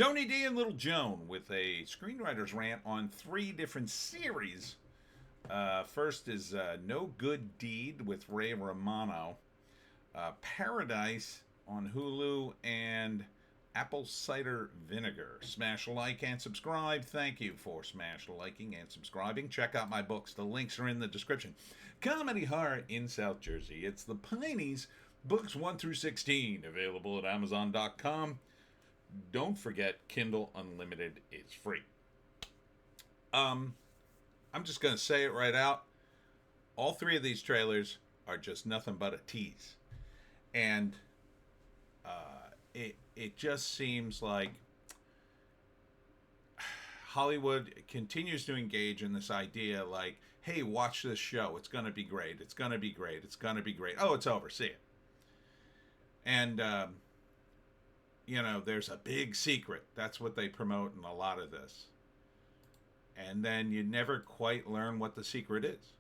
Tony D and Little Joan with a screenwriter's rant on three different series. First is No Good Deed with Ray Romano, Paradise on Hulu, and Apple Cider Vinegar. Smash a like and subscribe. Thank you for smash liking and subscribing. Check out my books. The links are in the description. Comedy horror in South Jersey. It's the Pineys, books 1 through 16, available at Amazon.com. Don't forget, Kindle Unlimited is free. I'm just going to say it right out. All three of these trailers are just nothing but a tease. And it just seems like Hollywood continues to engage in this idea like, hey, watch this show. It's going to be great. It's going to be great. It's going to be great. Oh, it's over. See it. And, there's a big secret. That's what they promote in a lot of this. And then you never quite learn what the secret is.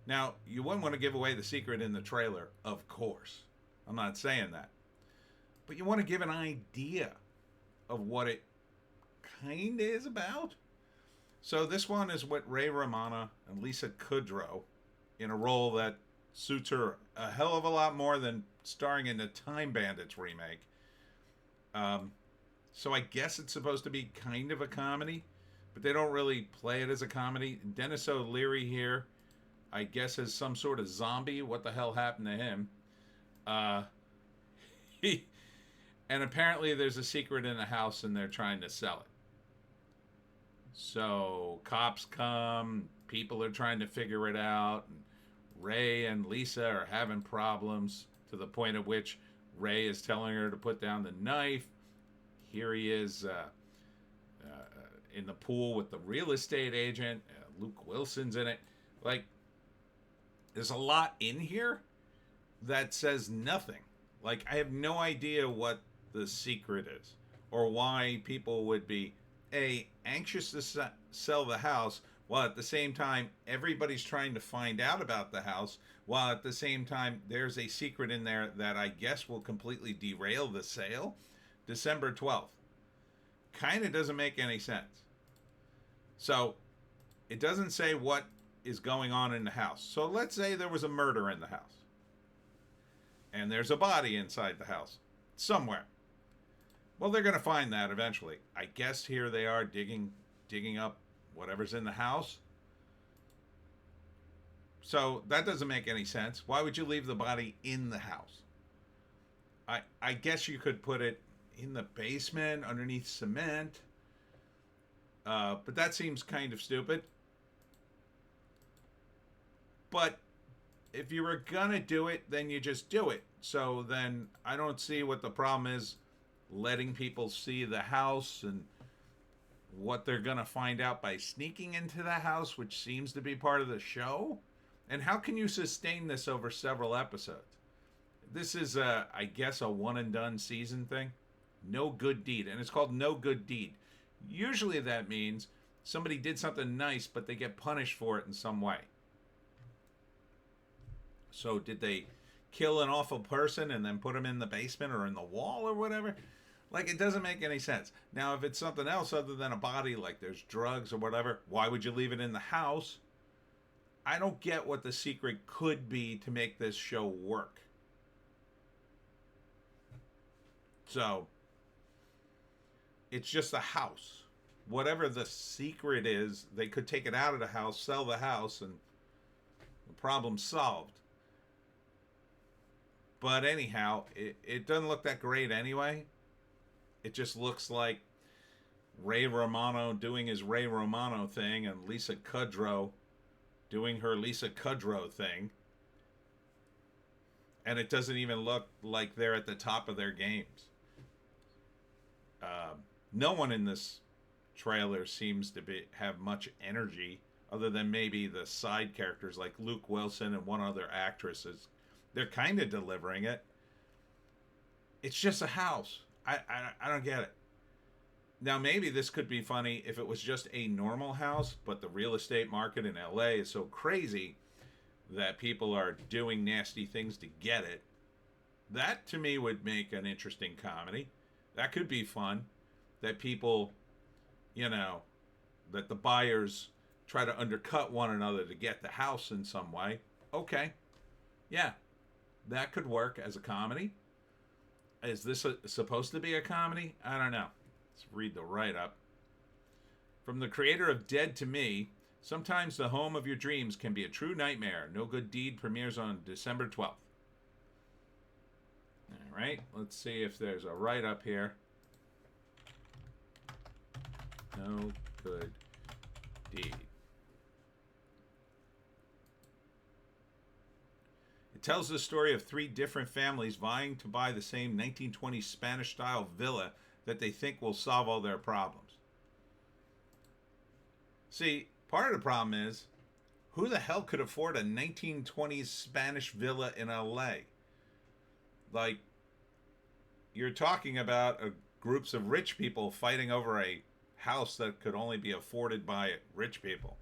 Now, you wouldn't want to give away the secret in the trailer, of course. I'm not saying that. But you want to give an idea of what it kind of is about. So this one is with Ray Romano and Lisa Kudrow in a role that suits her a hell of a lot more than starring in the Time Bandits remake. So I guess it's supposed to be kind of a comedy, but they don't really play it as a comedy. Dennis O'Leary here, I guess, is some sort of zombie. What the hell happened to him? And apparently there's a secret in the house and they're trying to sell it. So cops come, people are trying to figure it out, and Ray and Lisa are having problems to the point at which Ray is telling her to put down the knife. Here he is in the pool with the real estate agent. Luke Wilson's in it. Like, there's a lot in here that says nothing. Like, I have no idea what the secret is or why people would be, anxious to sell the house while at the same time everybody's trying to find out about the house, while at the same time there's a secret in there that I guess will completely derail the sale. December 12th. Kind of doesn't make any sense. So it doesn't say what is going on in the house. So let's say there was a murder in the house. And there's a body inside the house. Somewhere. Well, they're going to find that eventually. I guess here they are digging up whatever's in the house. So that doesn't make any sense. Why would you leave the body in the house? I guess you could put it in the basement underneath cement. But that seems kind of stupid. But if you were gonna do it, then you just do it. So then I don't see what the problem is letting people see the house and what they're gonna find out by sneaking into the house, which seems to be part of the show. And how can you sustain this over several episodes? This is I guess a one and done season thing. No Good Deed, and it's called No Good Deed. Usually that means somebody did something nice, but they get punished for it in some way. So did they kill an awful person and then put them in the basement or in the wall or whatever? Like, it doesn't make any sense. Now, if it's something else other than a body, like there's drugs or whatever, why would you leave it in the house? I don't get what the secret could be to make this show work. So it's just a house. Whatever the secret is, they could take it out of the house, sell the house, and the problem's solved. But anyhow, it doesn't look that great anyway. It just looks like Ray Romano doing his Ray Romano thing and Lisa Kudrow doing her Lisa Kudrow thing. And it doesn't even look like they're at the top of their games. No one in this trailer seems to have much energy other than maybe the side characters like Luke Wilson and one other actress. They're kind of delivering it. It's just a house. I don't get it. Now, maybe this could be funny if it was just a normal house, but the real estate market in LA is so crazy that people are doing nasty things to get it. That, to me, would make an interesting comedy. That could be fun. that people, you know, that the buyers try to undercut one another to get the house in some way. Okay. Yeah. That could work as a comedy. Is this supposed to be a comedy? I don't know. Let's read the write up. From the creator of Dead to Me, sometimes the home of your dreams can be a true nightmare. No Good Deed premieres on December 12th. All right, let's see if there's a write up here. No Good Deed. It tells the story of three different families vying to buy the same 1920s Spanish-style villa that they think will solve all their problems. See, part of the problem is, who the hell could afford a 1920s Spanish villa in LA? Like, you're talking about groups of rich people fighting over a house that could only be afforded by rich people.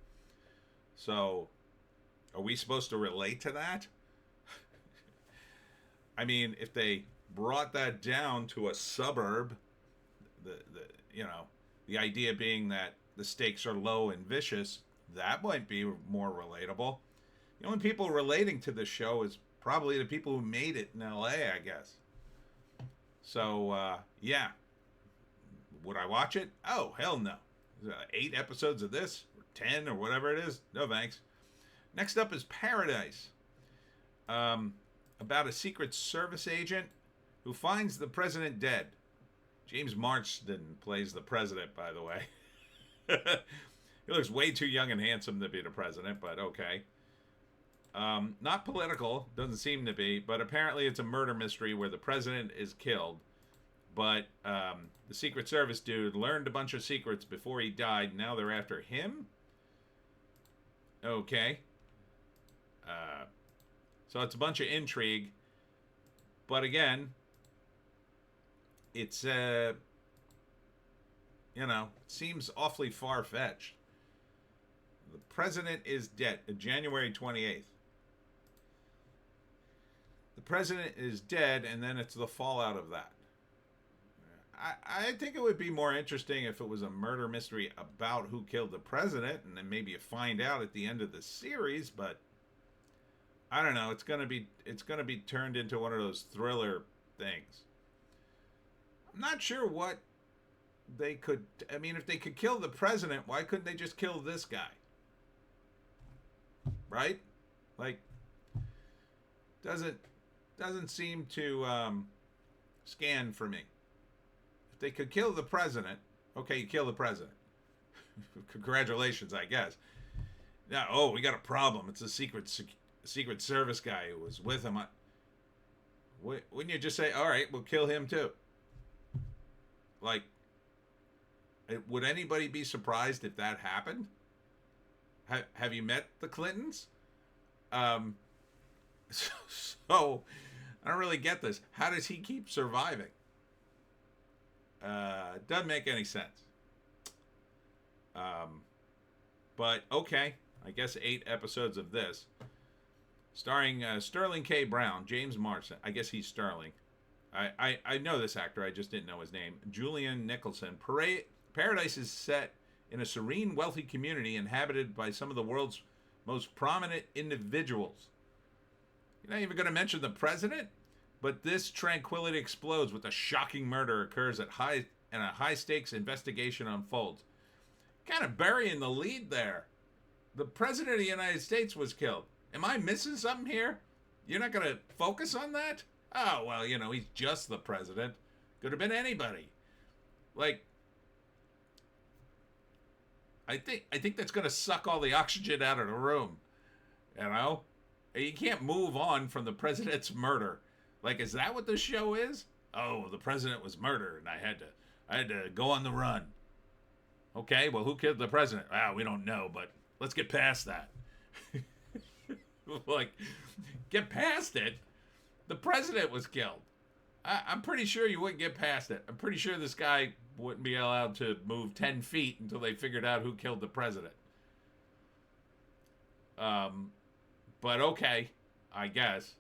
So, are we supposed to relate to that? I mean, if they brought that down to a suburb, the idea being that the stakes are low and vicious, that might be more relatable. The only people relating to this show is probably the people who made it in LA, I guess. So, yeah. Would I watch it? Oh, hell no. 8 episodes of this, or 10, or whatever it is? No thanks. Next up is Paradise. About a Secret Service agent who finds the president dead. James Marsden plays the president, by the way. He looks way too young and handsome to be the president, but okay. Not political, doesn't seem to be, but apparently it's a murder mystery where the president is killed. But the Secret Service dude learned a bunch of secrets before he died. Now they're after him? Okay. So it's a bunch of intrigue. But again, it's, seems awfully far-fetched. The president is dead. January 28th. The president is dead, and then it's the fallout of that. I think it would be more interesting if it was a murder mystery about who killed the president, and then maybe you find out at the end of the series, but I don't know. It's gonna be turned into one of those thriller things. I'm not sure what they could. I mean, if they could kill the president, why couldn't they just kill this guy? Right? Like, doesn't seem to scan for me. If they could kill the president, okay, you kill the president. Congratulations, I guess. Now, we got a problem. It's a Secret Service guy who was with him. Wouldn't you just say, all right, we'll kill him too? Like, would anybody be surprised if that happened? Have you met the Clintons? So I don't really get this. How does he keep surviving? Doesn't make any sense. But okay, I guess 8 episodes of this. Starring Sterling K. Brown, James Marsden. I guess he's Sterling. I know this actor. I just didn't know his name. Julian Nicholson. Paradise is set in a serene, wealthy community inhabited by some of the world's most prominent individuals. You're not even going to mention the president? But this tranquility explodes with a shocking murder occurs and a high-stakes investigation unfolds. Kind of burying the lead there. The president of the United States was killed. Am I missing something here? You're not going to focus on that? Oh, well, he's just the president. Could have been anybody. Like, I think that's going to suck all the oxygen out of the room. You can't move on from the president's murder. Like, is that what this show is? Oh, the president was murdered, and I had to go on the run. Okay, well, who killed the president? We don't know, but let's get past that. Like, get past it. The president was killed. I'm pretty sure you wouldn't get past it. I'm pretty sure this guy wouldn't be allowed to move 10 feet until they figured out who killed the president. But okay, I guess.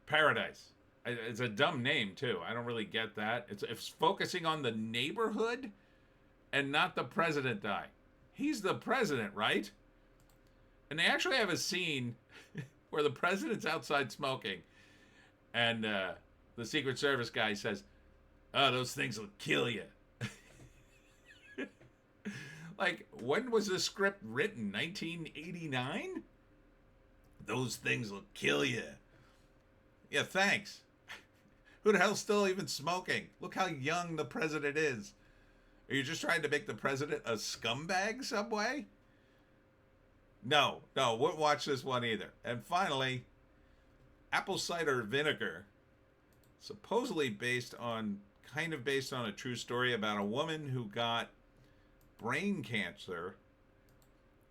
Paradise. It's a dumb name too. I don't really get that. It's focusing on the neighborhood and not the president dying. He's the president, right? And they actually have a scene where the president's outside smoking, and the Secret Service guy says, "Oh, those things will kill you." Like, when was this script written? 1989? Those things will kill you. Yeah, thanks. Who the hell's still even smoking? Look how young the president is. Are you just trying to make the president a scumbag some way? No, wouldn't watch this one either. And finally, Apple Cider Vinegar, supposedly based on a true story about a woman who got brain cancer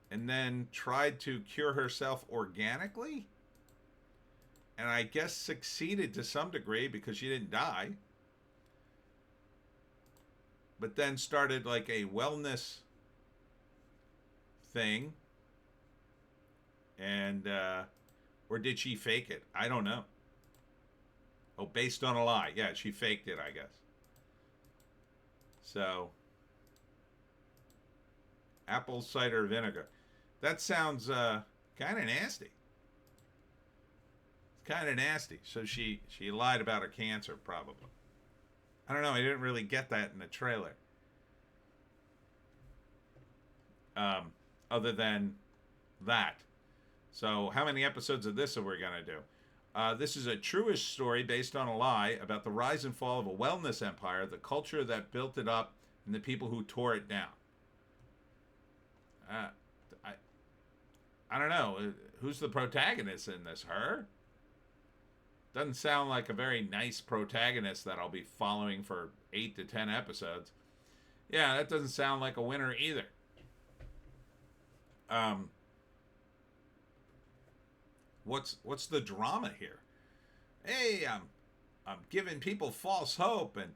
and then tried to cure herself organically, and I guess succeeded to some degree because she didn't die, but then started like a wellness thing. And or did she fake it? I don't know. Oh, based on a lie. Yeah, she faked it, I guess. So, apple cider vinegar. That sounds kind of nasty. It's kind of nasty. So she lied about her cancer, probably. I don't know. I didn't really get that in the trailer. Other than that. So how many episodes of this are we going to do? This is a truish story based on a lie about the rise and fall of a wellness empire, the culture that built it up, and the people who tore it down. I don't know. Who's the protagonist in this? Her? Doesn't sound like a very nice protagonist that I'll be following for 8 to 10 episodes. Yeah, that doesn't sound like a winner either. What's the drama here? Hey, I'm giving people false hope, and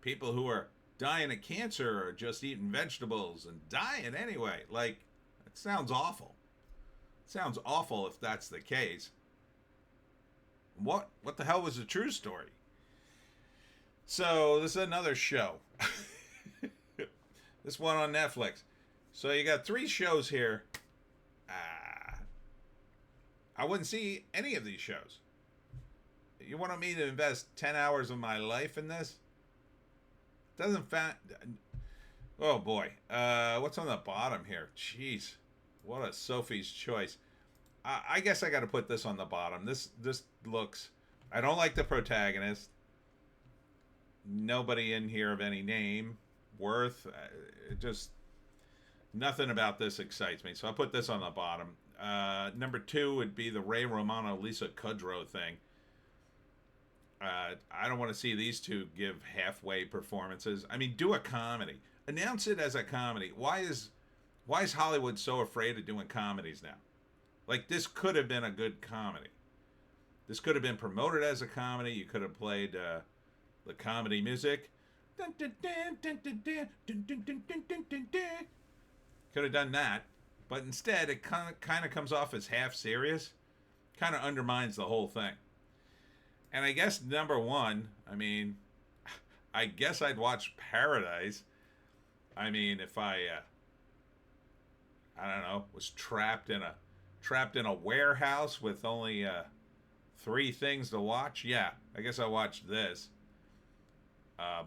people who are dying of cancer are just eating vegetables and dying anyway. Like, it sounds awful. It sounds awful if that's the case. What the hell was the true story? So this is another show. This one on Netflix. So you got 3 shows here. I wouldn't see any of these shows. You want me to invest 10 hours of my life in this? Oh boy. What's on the bottom here? Jeez. What a Sophie's choice. I guess I got to put this on the bottom. This looks... I don't like the protagonist. Nobody in here of any name. Worth. Just... Nothing about this excites me. So I'll put this on the bottom. Number 2 would be the Ray Romano, Lisa Kudrow thing. I don't want to see these two give halfway performances. I mean, do a comedy. Announce it as a comedy. Why is Hollywood so afraid of doing comedies now? Like, this could have been a good comedy. This could have been promoted as a comedy. You could have played the comedy music. Could have done that. But instead, it kind of comes off as half serious. Kind of undermines the whole thing. And I guess number 1, I mean, I guess I'd watch Paradise. I mean, if I don't know, was trapped in a warehouse with only 3 things to watch. Yeah, I guess I watched this. I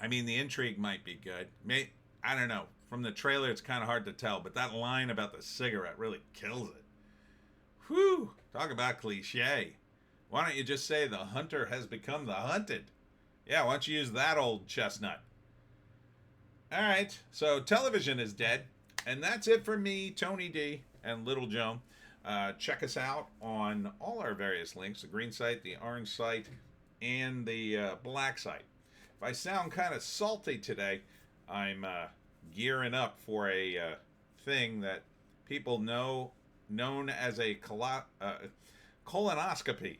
mean, the intrigue might be good. I don't know. From the trailer, it's kind of hard to tell, but that line about the cigarette really kills it. Whew! Talk about cliche. Why don't you just say the hunter has become the hunted? Yeah, why don't you use that old chestnut? All right, so television is dead. And that's it for me, Tony D, and Little Joan. Check us out on all our various links, the green site, the orange site, and the black site. If I sound kind of salty today, I'm gearing up for a thing that people known as a colonoscopy,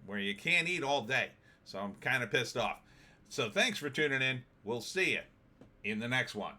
where you can't eat all day. So I'm kind of pissed off. So thanks for tuning in. We'll see you in the next one.